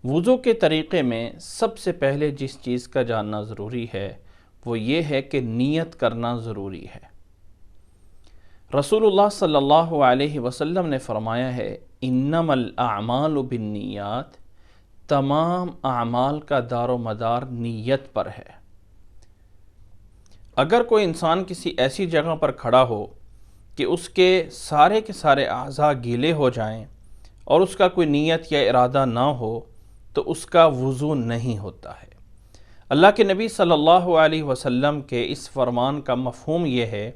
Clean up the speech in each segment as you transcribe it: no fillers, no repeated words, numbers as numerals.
وضو کے طریقے میں سب سے پہلے جس چیز کا جاننا ضروری ہے وہ یہ ہے کہ نیت کرنا ضروری ہے۔ رسول اللہ صلی اللہ علیہ وسلم نے فرمایا ہے انما الاعمال بالنیات، تمام اعمال کا دار و مدار نیت پر ہے۔ اگر کوئی انسان کسی ایسی جگہ پر کھڑا ہو کہ اس کے سارے اعضاء گیلے ہو جائیں اور اس کا کوئی نیت یا ارادہ نہ ہو تو اس کا وضو نہیں ہوتا ہے۔ اللہ کے نبی صلی اللہ علیہ وسلم کے اس فرمان کا مفہوم یہ ہے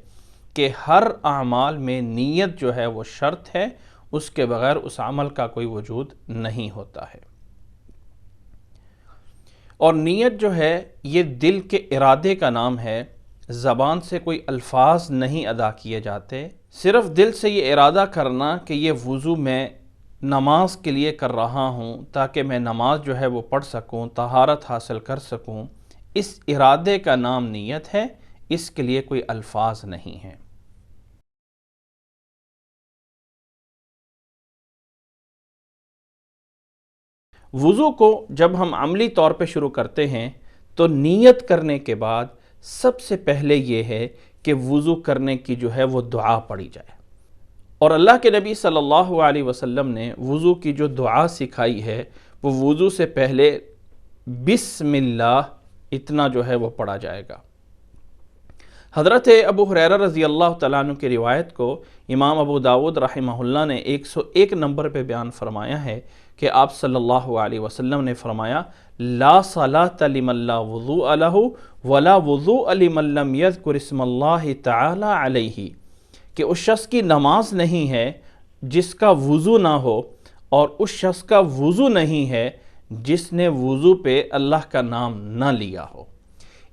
کہ ہر اعمال میں نیت جو ہے وہ شرط ہے، اس کے بغیر اس عمل کا کوئی وجود نہیں ہوتا ہے۔ اور نیت جو ہے یہ دل کے ارادے کا نام ہے، زبان سے کوئی الفاظ نہیں ادا کیے جاتے، صرف دل سے یہ ارادہ کرنا کہ یہ وضو میں نماز کے لیے کر رہا ہوں تاکہ میں نماز جو ہے وہ پڑھ سکوں، طہارت حاصل کر سکوں، اس ارادے کا نام نیت ہے، اس کے لیے کوئی الفاظ نہیں ہیں۔ وضو کو جب ہم عملی طور پہ شروع کرتے ہیں تو نیت کرنے کے بعد سب سے پہلے یہ ہے کہ وضو کرنے کی جو ہے وہ دعا پڑھی جائے، اور اللہ کے نبی صلی اللہ علیہ وسلم نے وضو کی جو دعا سکھائی ہے وہ وضو سے پہلے بسم اللہ اتنا جو ہے وہ پڑھا جائے گا۔ حضرت ابو ہریرہ رضی اللہ تعالیٰ عنہ کی روایت کو امام ابو داود رحمہ اللہ نے 101 نمبر پہ بیان فرمایا ہے کہ آپ صلی اللہ علیہ وسلم نے فرمایا لا صلاۃ لمن لا وضوء لہ ولا وضوء لمن لم یذکر اسم اللہ تعالی علیہ، کہ اس شخص کی نماز نہیں ہے جس کا وضو نہ ہو، اور اس شخص کا وضو نہیں ہے جس نے وضو پہ اللہ کا نام نہ لیا ہو۔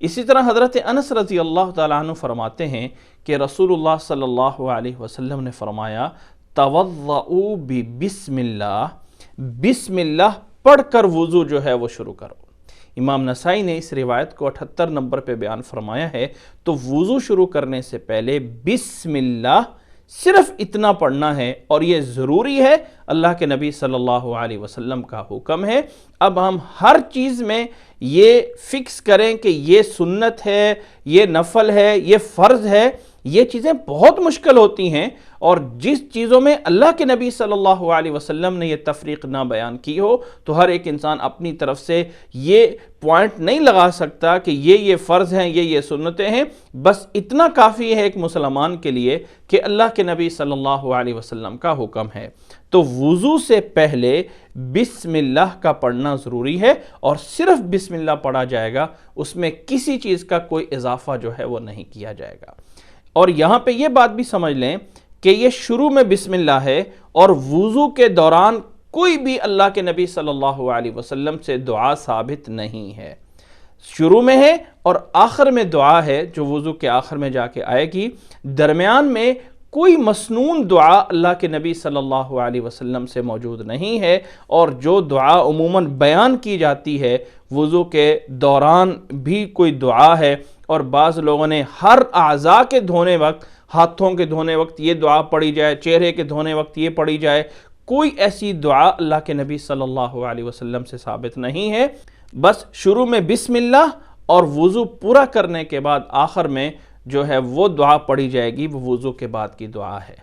اسی طرح حضرت انس رضی اللہ تعالیٰ عنہ فرماتے ہیں کہ رسول اللہ صلی اللہ علیہ وسلم نے فرمایا توضؤوا بسم اللہ، بسم اللہ پڑھ کر وضو جو ہے وہ شروع کرو۔ امام نسائی نے اس روایت کو 78 نمبر پہ بیان فرمایا ہے، تو وضو شروع کرنے سے پہلے بسم اللہ صرف اتنا پڑھنا ہے، اور یہ ضروری ہے، اللہ کے نبی صلی اللہ علیہ وسلم کا حکم ہے۔ اب ہم ہر چیز میں یہ فکس کریں کہ یہ سنت ہے، یہ نفل ہے، یہ فرض ہے، یہ چیزیں بہت مشکل ہوتی ہیں، اور جس چیزوں میں اللہ کے نبی صلی اللہ علیہ وسلم نے یہ تفریق نہ بیان کی ہو تو ہر ایک انسان اپنی طرف سے یہ پوائنٹ نہیں لگا سکتا کہ یہ فرض ہیں، یہ سنتیں ہیں۔ بس اتنا کافی ہے ایک مسلمان کے لیے کہ اللہ کے نبی صلی اللہ علیہ وسلم کا حکم ہے۔ تو وضو سے پہلے بسم اللہ کا پڑھنا ضروری ہے، اور صرف بسم اللہ پڑھا جائے گا، اس میں کسی چیز کا کوئی اضافہ جو ہے وہ نہیں کیا جائے گا۔ اور یہاں پہ یہ بات بھی سمجھ لیں کہ یہ شروع میں بسم اللہ ہے، اور وضو کے دوران کوئی بھی اللہ کے نبی صلی اللہ علیہ وسلم سے دعا ثابت نہیں ہے۔ شروع میں ہے اور آخر میں دعا ہے جو وضو کے آخر میں جا کے آئے گی، درمیان میں کوئی مسنون دعا اللہ کے نبی صلی اللہ علیہ وسلم سے موجود نہیں ہے، اور جو دعا عموماً بیان کی جاتی ہے وضو کے دوران بھی کوئی دعا ہے، اور بعض لوگوں نے ہر اعضاء کے دھونے وقت، ہاتھوں کے دھونے وقت یہ دعا پڑھی جائے، چہرے کے دھونے وقت یہ پڑھی جائے، کوئی ایسی دعا اللہ کے نبی صلی اللہ علیہ وسلم سے ثابت نہیں ہے۔ بس شروع میں بسم اللہ، اور وضو پورا کرنے کے بعد آخر میں جو ہے وہ دعا پڑھی جائے گی، وہ وضو کے بعد کی دعا ہے۔